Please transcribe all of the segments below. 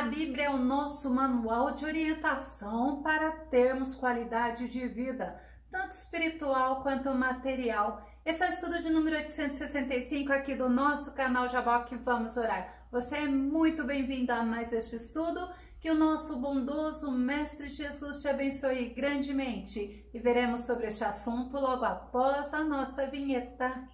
Bíblia é o nosso manual de orientação para termos qualidade de vida, tanto espiritual quanto material. Esse é o estudo de número 865 aqui do nosso canal Jaboque Vamos Orar. Você é muito bem-vindo a mais este estudo. Que o nosso bondoso Mestre Jesus te abençoe grandemente. E veremos sobre este assunto logo após a nossa vinheta.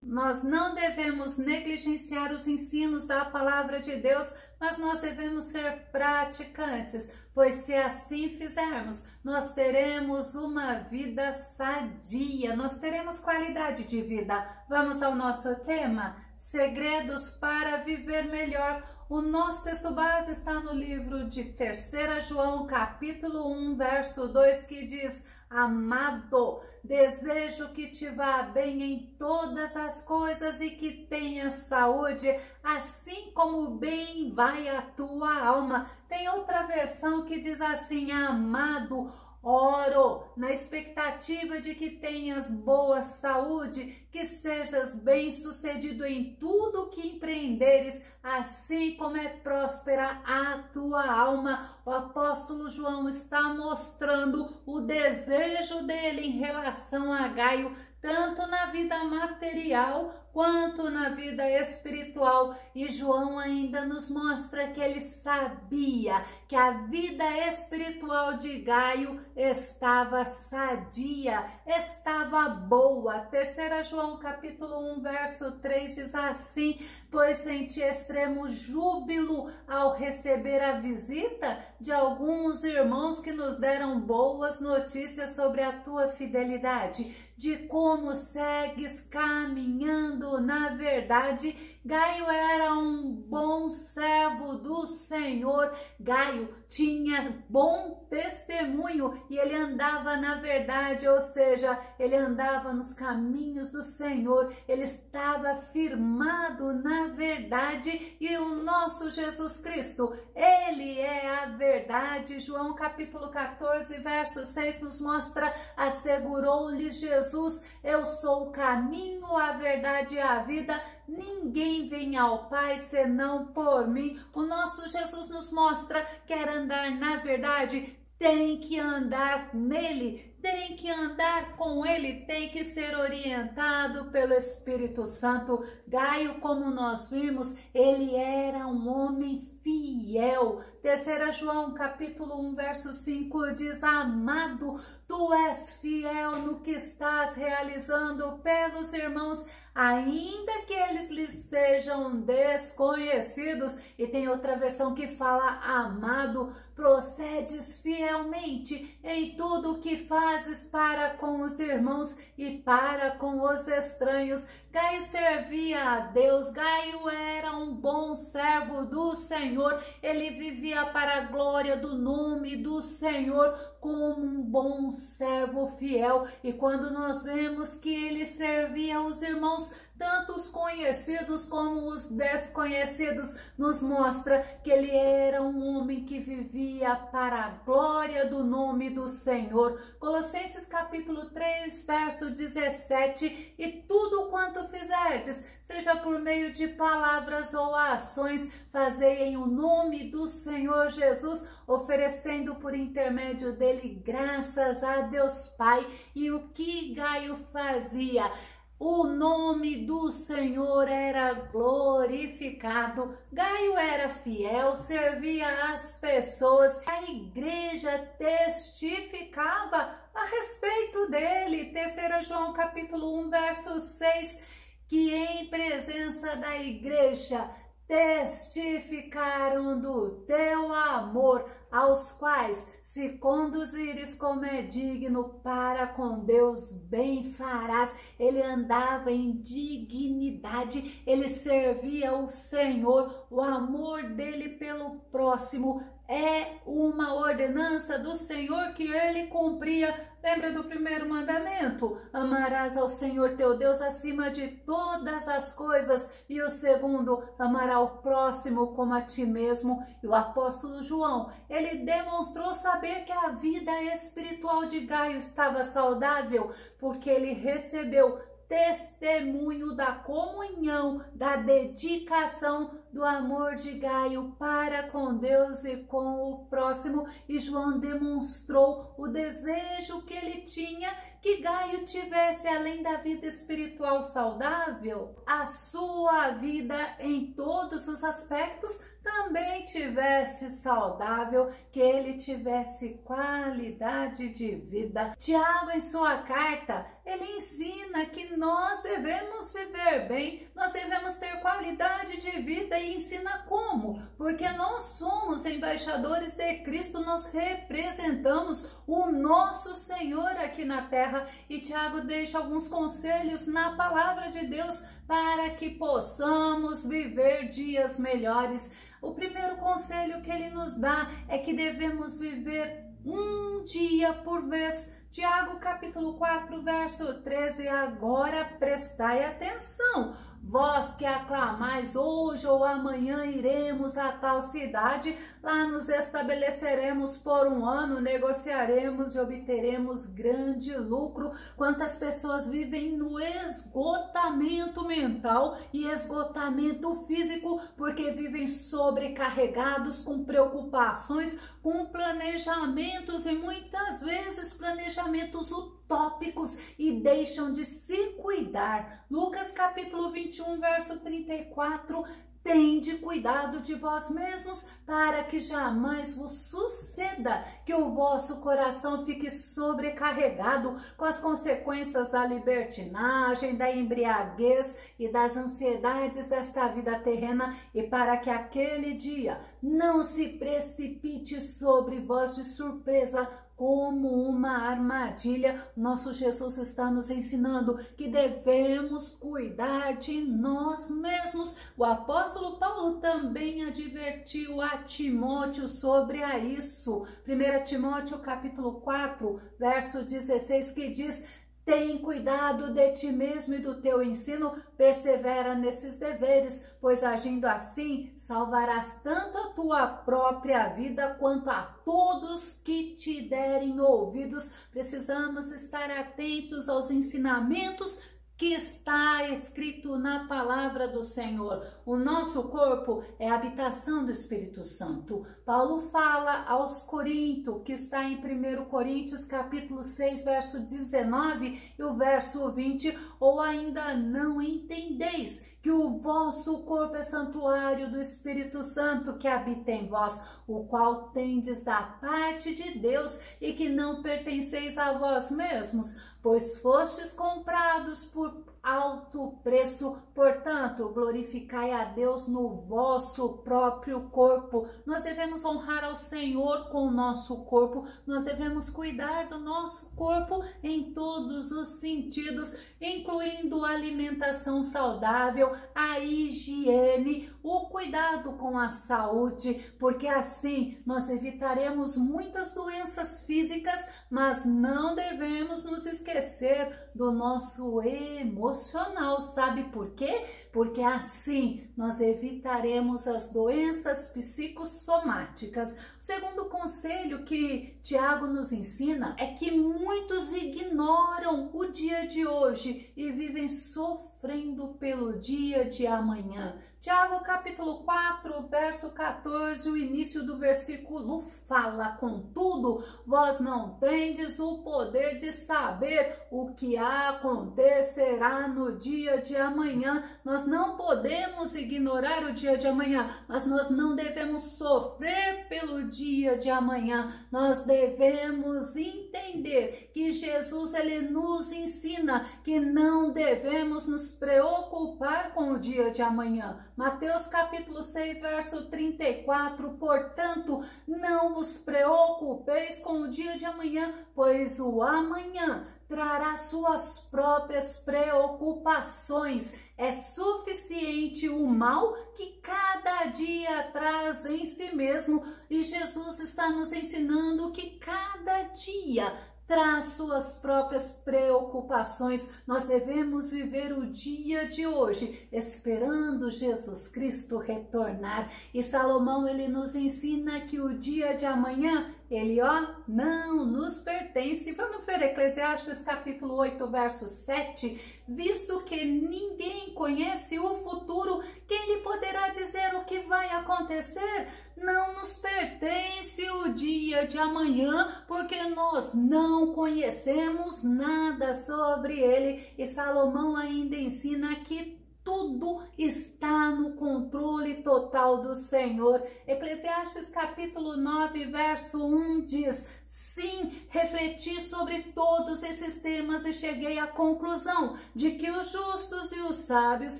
Nós não devemos negligenciar os ensinos da palavra de Deus, mas nós devemos ser praticantes, pois se assim fizermos, nós teremos uma vida sadia, nós teremos qualidade de vida. Vamos ao nosso tema, segredos para viver melhor. O nosso texto base está no livro de 3 João, capítulo 1, verso 2, que diz: Amado, desejo que te vá bem em todas as coisas e que tenhas saúde, assim como bem vai a tua alma. Tem outra versão que diz assim: amado, oro na expectativa de que tenhas boa saúde, que sejas bem-sucedido em tudo que empreenderes, assim como é próspera a tua alma. O apóstolo João está mostrando o desejo dele em relação a Gaio, tanto na vida material quanto na vida espiritual. E João ainda nos mostra que ele sabia que a vida espiritual de Gaio estava sadia, estava boa. 3 João capítulo 1, verso 3 diz assim: pois senti extremo júbilo ao receber a visita de alguns irmãos que nos deram boas notícias sobre a tua fidelidade, de como segues caminhando na verdade. Gaio era um bom servo do Senhor. Gaio tinha bom testemunho e ele andava na verdade, ou seja, ele andava nos caminhos do Senhor, ele estava firmado na verdade. E o nosso Jesus Cristo, ele é a verdade. João capítulo 14, verso 6 nos mostra: assegurou-lhe Jesus: eu sou o caminho, a verdade e a vida, ninguém vem ao Pai senão por mim. O nosso Jesus nos mostra: quer andar na verdade, tem que andar nele, tem que andar com ele, tem que ser orientado pelo Espírito Santo. Gaio, como nós vimos, ele era um homem fiel. 3 João capítulo 1, verso 5 diz: amado, tu és fiel no que estás realizando pelos irmãos, ainda que eles lhes sejam desconhecidos. E tem outra versão que fala: amado, procedes fielmente em tudo o que fazes para com os irmãos e para com os estranhos. Gaio servia a Deus, Gaio era um bom servo do Senhor, ele vivia para a glória do nome do Senhor como um bom servo fiel. E quando nós vemos que ele servia os irmãos, tanto os conhecidos como os desconhecidos, nos mostra que ele era um homem que vivia para a glória do nome do Senhor. Colossenses capítulo 3, verso 17: e tudo quanto fizerdes, seja por meio de palavras ou ações, fazei em o nome do Senhor Jesus, oferecendo por intermédio dele graças a Deus Pai. E o que Gaio fazia? O nome do Senhor era glorificado. Gaio era fiel, servia as pessoas. A igreja testificava a respeito dele. 3 João capítulo 1, verso 6, que em presença da igreja testificaram do teu amor, aos quais, se conduzires como é digno para com Deus, bem farás. Ele andava em dignidade, ele servia o Senhor. O amor dele pelo próximo é uma ordenança do Senhor que ele cumpria. Lembra do primeiro mandamento? Amarás ao Senhor teu Deus acima de todas as coisas. E o segundo, amará o próximo como a ti mesmo. E o apóstolo João, ele demonstrou saber que a vida espiritual de Gaio estava saudável, porque ele recebeu testemunho da comunhão, da dedicação, do amor de Gaio para com Deus e com o próximo. E João demonstrou o desejo que ele tinha que Gaio tivesse, além da vida espiritual saudável, a sua vida em todos os aspectos também tivesse saudável, que ele tivesse qualidade de vida. Tiago, em sua carta, ele ensina que nós devemos viver bem, nós devemos ter qualidade de vida, e ensina como, porque nós somos embaixadores de Cristo, nós representamos o nosso Senhor aqui na terra. E Tiago deixa alguns conselhos na palavra de Deus para que possamos viver dias melhores. O primeiro conselho que ele nos dá é que devemos viver um dia por vez. Tiago capítulo 4, verso 13, agora prestai atenção. Vós que aclamais, hoje ou amanhã iremos a tal cidade, lá nos estabeleceremos por um ano, negociaremos e obteremos grande lucro. Quantas pessoas vivem no esgotamento mental e esgotamento físico, porque vivem sobrecarregados com preocupações, com planejamentos, e muitas vezes planejamentos utópicos, e deixam de se cuidar. Lucas capítulo 21, verso 34, tende cuidado de vós mesmos, para que jamais vos suceda que o vosso coração fique sobrecarregado com as consequências da libertinagem, da embriaguez e das ansiedades desta vida terrena, e para que aquele dia não se precipite sobre vós de surpresa como uma armadilha. Nosso Jesus está nos ensinando que devemos cuidar de nós mesmos. O apóstolo Paulo também advertiu a Timóteo sobre isso. 1 Timóteo capítulo 4, verso 16, que diz: tem cuidado de ti mesmo e do teu ensino, persevera nesses deveres, pois agindo assim, salvarás tanto a tua própria vida quanto a todos que te derem ouvidos. Precisamos estar atentos aos ensinamentos que está escrito na palavra do Senhor. O nosso corpo é a habitação do Espírito Santo. Paulo fala aos Coríntios, que está em 1 Coríntios capítulo 6, verso 19 e o verso 20, ou ainda não entendeis que o vosso corpo é santuário do Espírito Santo que habita em vós, o qual tendes da parte de Deus, e que não pertenceis a vós mesmos, pois fostes comprados por alto preço. Portanto, glorificai a Deus no vosso próprio corpo. Nós devemos honrar ao Senhor com o nosso corpo, nós devemos cuidar do nosso corpo em todos os sentidos, incluindo a alimentação saudável, a higiene, o cuidado com a saúde, porque assim nós evitaremos muitas doenças físicas, mas não devemos nos esquecer do nosso emocional. Sabe por quê? Porque assim nós evitaremos as doenças psicossomáticas. O segundo conselho que Tiago nos ensina é que muitos ignoram o dia de hoje e vivem sofrendo pelo dia de amanhã. Tiago capítulo 4, verso 14, o início do versículo fala: contudo, vós não tendes o poder de saber o que acontecerá no dia de amanhã. Nós não podemos ignorar o dia de amanhã, mas nós não devemos sofrer pelo dia de amanhã. Nós devemos entender que Jesus, ele nos ensina que não devemos nos preocupar com o dia de amanhã. Mateus capítulo 6, verso 34, portanto, não vos preocupeis com o dia de amanhã, pois o amanhã trará suas próprias preocupações. É suficiente o mal que cada dia traz em si mesmo, e Jesus está nos ensinando que cada dia traz suas próprias preocupações. Nós devemos viver o dia de hoje esperando Jesus Cristo retornar. E Salomão, ele nos ensina que o dia de amanhã, ele não nos pertence. Vamos ver Eclesiastes capítulo 8, verso 7. Visto que ninguém conhece o futuro, quem lhe poderá dizer o que vai acontecer? Não nos pertence o dia de amanhã, porque nós não conhecemos nada sobre ele. E Salomão ainda ensina que tudo está no controle total do Senhor. Eclesiastes capítulo 9, verso 1 diz: sim, refleti sobre todos esses temas e cheguei à conclusão de que os justos e os sábios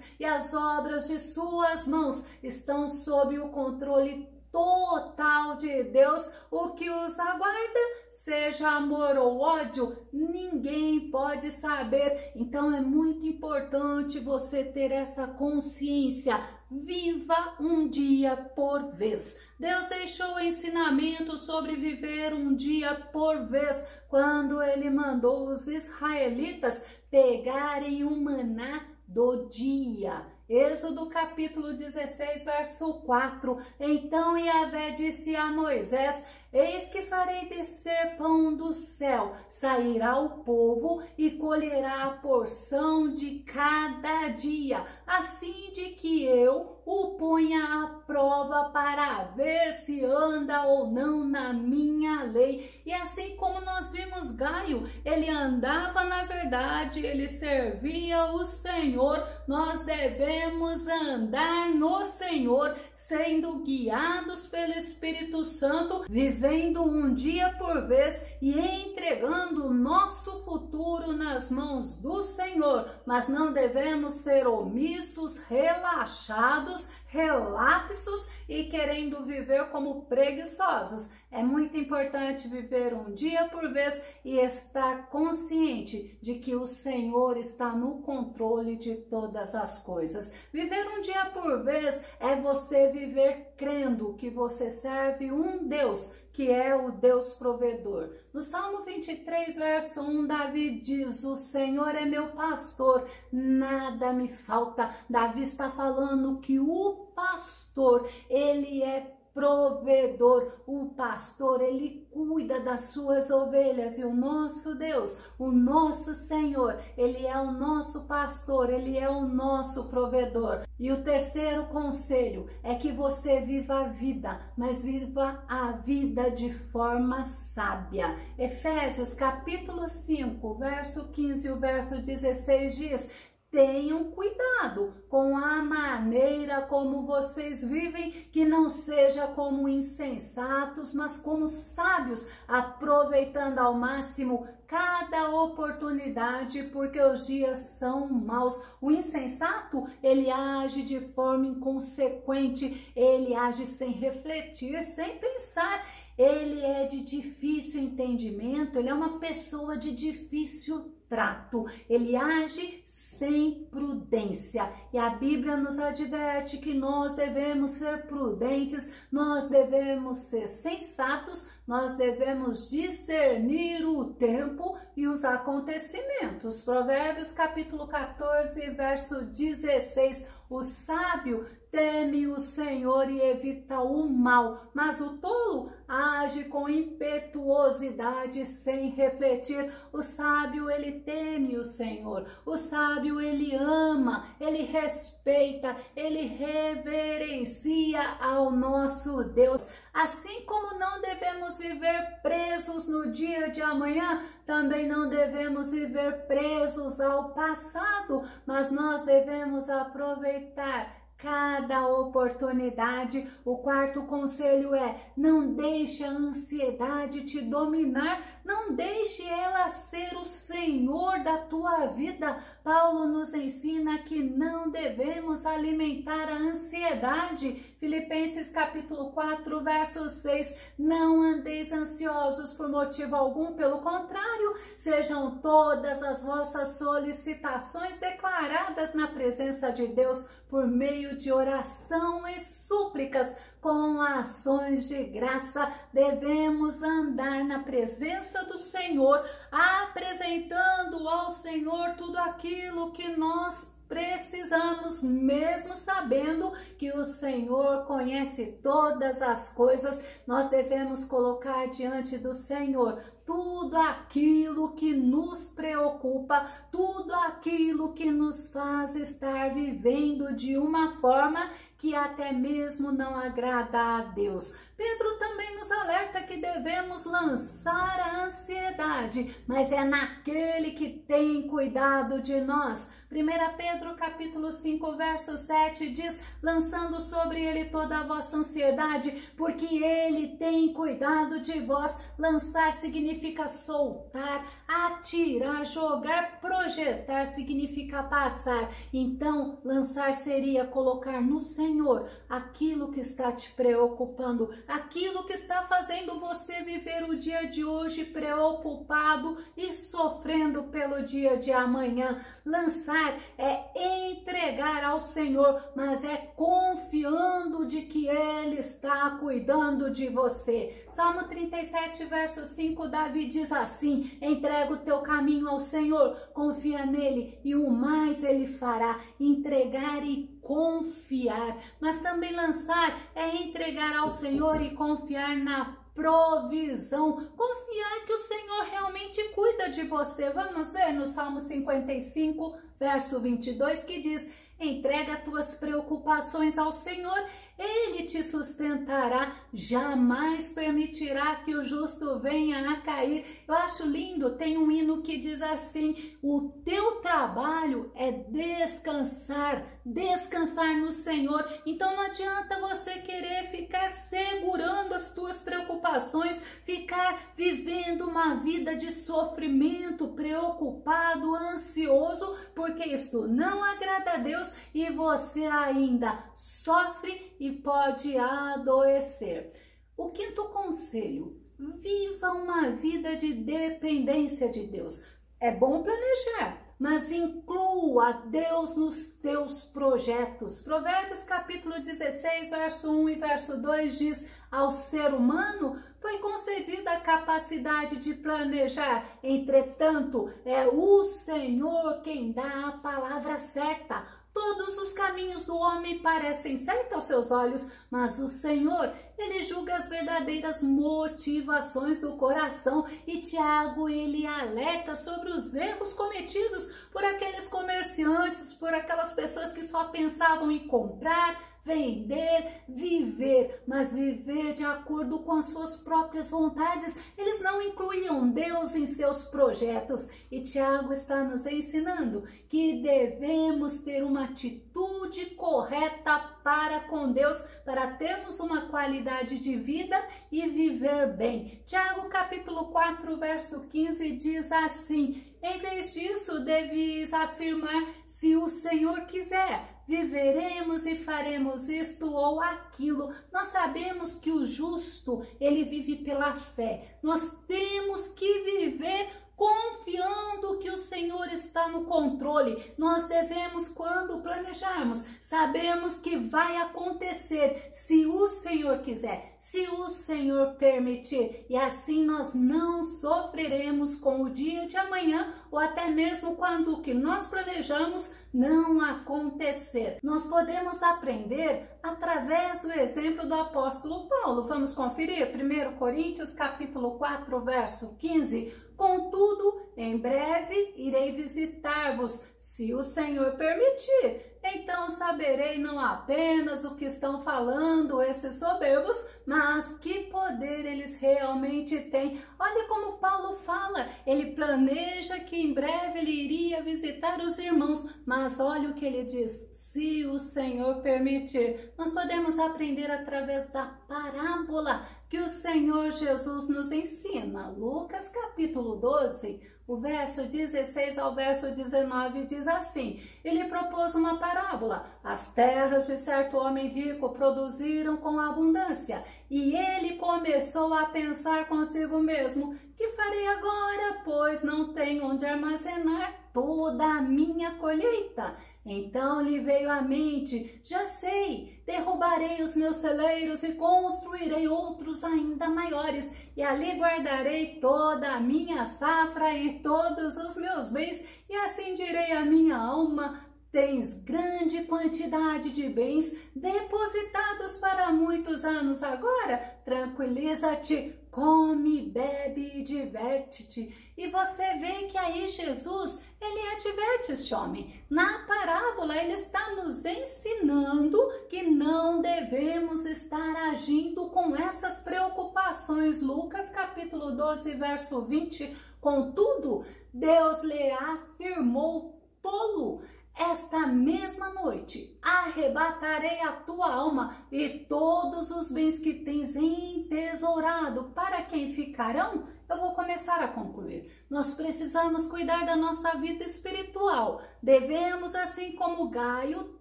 e as obras de suas mãos estão sob o controle total de Deus. O que os aguarda, seja amor ou ódio, ninguém pode saber. Então é muito importante você ter essa consciência. Viva um dia por vez. Deus deixou ensinamento sobre viver um dia por vez quando ele mandou os israelitas pegarem o maná do dia. Êxodo capítulo 16, verso 4. Então Yahvé disse a Moisés: eis que farei descer pão do céu, sairá o povo e colherá a porção de cada dia, a fim de que eu o ponha à prova para ver se anda ou não na minha lei. E assim como nós vimos Gaio, ele andava na verdade, ele servia o Senhor. Nós devemos andar no Senhor, sendo guiados pelo Espírito Santo, vivendo um dia por vez e entregando o nosso futuro nas mãos do Senhor. Mas não devemos ser omissos, relaxados, relapsos e querendo viver como preguiçosos. É muito importante viver um dia por vez e estar consciente de que o Senhor está no controle de todas as coisas. Viver um dia por vez é você viver crendo que você serve um Deus, que é o Deus provedor. No Salmo 23, verso 1, Davi diz: o Senhor é meu pastor, nada me falta. Davi está falando que o pastor, ele é provedor. O pastor, ele cuida das suas ovelhas, e o nosso Deus, o nosso Senhor, ele é o nosso pastor, ele é o nosso provedor. E o terceiro conselho é que você viva a vida, mas viva a vida de forma sábia. Efésios capítulo 5, verso 15 e o verso 16 diz: tenham cuidado com a maneira como vocês vivem, que não seja como insensatos, mas como sábios, aproveitando ao máximo cada oportunidade, porque os dias são maus. O insensato, ele age de forma inconsequente, ele age sem refletir, sem pensar. Ele é de difícil entendimento, ele é uma pessoa de difícil trato, ele age sem prudência. E a Bíblia nos adverte que nós devemos ser prudentes, nós devemos ser sensatos, nós devemos discernir o tempo e os acontecimentos. Provérbios capítulo 14, verso 16. O sábio teme o Senhor e evita o mal, mas o tolo age com impetuosidade sem refletir. O sábio, ele teme o Senhor. O sábio, ele ama, ele respeita, ele reverencia ao nosso Deus. Assim como não devemos viver presos no dia de amanhã, também não devemos viver presos ao passado, mas nós devemos aproveitar cada oportunidade. O quarto conselho é: não deixe a ansiedade te dominar, não deixe ela ser o Senhor Senhor da tua vida. Paulo nos ensina que não devemos alimentar a ansiedade. Filipenses capítulo 4, verso 6. Não andeis ansiosos por motivo algum, pelo contrário, sejam todas as vossas solicitações declaradas na presença de Deus por meio de oração e súplicas, com ações de graça. Devemos andar na presença do Senhor, apresentando ao Senhor tudo aquilo que nós precisamos, mesmo sabendo que o Senhor conhece todas as coisas. Nós devemos colocar diante do Senhor tudo aquilo que nos preocupa, tudo aquilo que nos faz estar vivendo de uma forma que até mesmo não agrada a Deus. Pedro também nos alerta que devemos lançar a ansiedade, mas é naquele que tem cuidado de nós. 1 Pedro capítulo 5, verso 7 diz: lançando sobre ele toda a vossa ansiedade, porque ele tem cuidado de vós. Lançar significa soltar, atirar, jogar, projetar significa passar. Então, lançar seria colocar no Senhor aquilo que está te preocupando, aquilo que está fazendo você viver o dia de hoje preocupado e sofrendo pelo dia de amanhã. Lançar é entregar ao Senhor, mas é confiando de que Ele está cuidando de você. Salmo 37, verso 5, Davi diz assim: entrega o teu caminho ao Senhor, confia nele e o mais Ele fará. Entregar e confiar, mas também lançar é entregar ao Senhor e confiar na provisão, confiar que o Senhor realmente cuida de você. Vamos ver no Salmo 55, verso 22, que diz: entrega tuas preocupações ao Senhor, Ele te sustentará, jamais permitirá que o justo venha a cair. Eu acho lindo, tem um hino que diz assim: o teu trabalho é descansar, descansar no Senhor. Então não adianta você querer ficar segurando as tuas preocupações, ficar vivendo uma vida de sofrimento, preocupado, ansioso, porque isto não agrada a Deus e você ainda sofre e pode adoecer. O quinto conselho: viva uma vida de dependência de Deus. É bom planejar, mas inclua Deus nos teus projetos. Provérbios capítulo 16, verso 1 e verso 2 diz: ao ser humano foi concedida a capacidade de planejar, entretanto, é o Senhor quem dá a palavra certa. Todos os caminhos do homem parecem certos aos seus olhos, mas o Senhor, Ele julga as verdadeiras motivações do coração. E Tiago, ele alerta sobre os erros cometidos por aqueles comerciantes, por aquelas pessoas que só pensavam em comprar, vender, viver, mas viver de acordo com as suas próprias vontades. Eles não incluíam Deus em seus projetos. E Tiago está nos ensinando que devemos ter uma atitude correta para com Deus, para termos uma qualidade de vida e viver bem. Tiago capítulo 4, verso 15 diz assim: em vez disso, deveis afirmar: se o Senhor quiser, viveremos e faremos isto ou aquilo. Nós sabemos que o justo, ele vive pela fé. Nós temos que viver confiando que o Senhor está no controle. Nós devemos, quando planejarmos, sabemos que vai acontecer se o Senhor quiser, se o Senhor permitir. E assim nós não sofreremos com o dia de amanhã, ou até mesmo quando o que nós planejamos não acontecer. Nós podemos aprender através do exemplo do apóstolo Paulo. Vamos conferir 1 Coríntios capítulo 4, verso 15. Contudo, em breve irei visitar-vos, se o Senhor permitir. então saberei não apenas o que estão falando esses soberbos, mas que poder eles realmente têm. Olha como Paulo fala, ele planeja que em breve ele iria visitar os irmãos, mas olha o que ele diz: se o Senhor permitir. Nós podemos aprender através da parábola que o Senhor Jesus nos ensina. Lucas capítulo 12, o verso 16 ao verso 19 diz assim: ele propôs uma parábola. As terras de certo homem rico produziram com abundância, e ele começou a pensar consigo mesmo: que farei agora, pois não tenho onde armazenar toda a minha colheita? Então lhe veio à mente: já sei, derrubarei os meus celeiros e construirei outros ainda maiores, e ali guardarei toda a minha safra e todos os meus bens, e assim direi à minha alma: tens grande quantidade de bens depositados para muitos anos agora, tranquiliza-te, come, bebe e diverte-te. E você vê que aí Jesus, ele adverte este homem. Na parábola, ele está nos ensinando que não devemos estar agindo com essas preocupações. Lucas capítulo 12, verso 20, contudo, Deus lhe afirmou: tolo, esta mesma noite arrebatarei a tua alma, e todos os bens que tens entesourado, para quem ficarão? Eu vou começar a concluir. Nós precisamos cuidar da nossa vida espiritual. Devemos, assim como Gaio,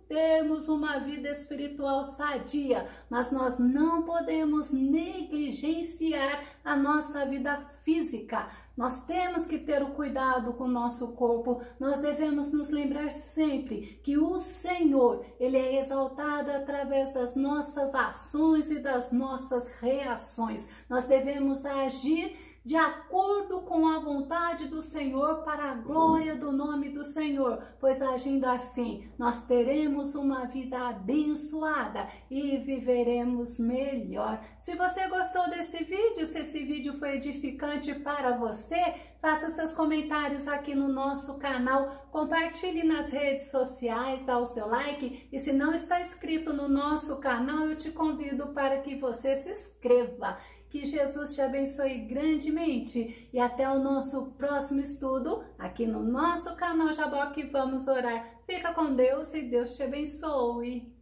termos uma vida espiritual sadia, mas nós não podemos negligenciar a nossa vida física. Nós temos que ter o cuidado com o nosso corpo. Nós devemos nos lembrar sempre que o Senhor, ele é exaltado através das nossas ações e das nossas reações. Nós devemos agir de acordo com a vontade do Senhor, para a glória do nome do Senhor, pois agindo assim, nós teremos uma vida abençoada e viveremos melhor. Se você gostou desse vídeo, se esse vídeo foi edificante para você, faça os seus comentários aqui no nosso canal, compartilhe nas redes sociais, dá o seu like, e se não está inscrito no nosso canal, eu te convido para que você se inscreva. Que Jesus te abençoe grandemente e até o nosso próximo estudo aqui no nosso canal Jaboque. Vamos orar. Fica com Deus e Deus te abençoe.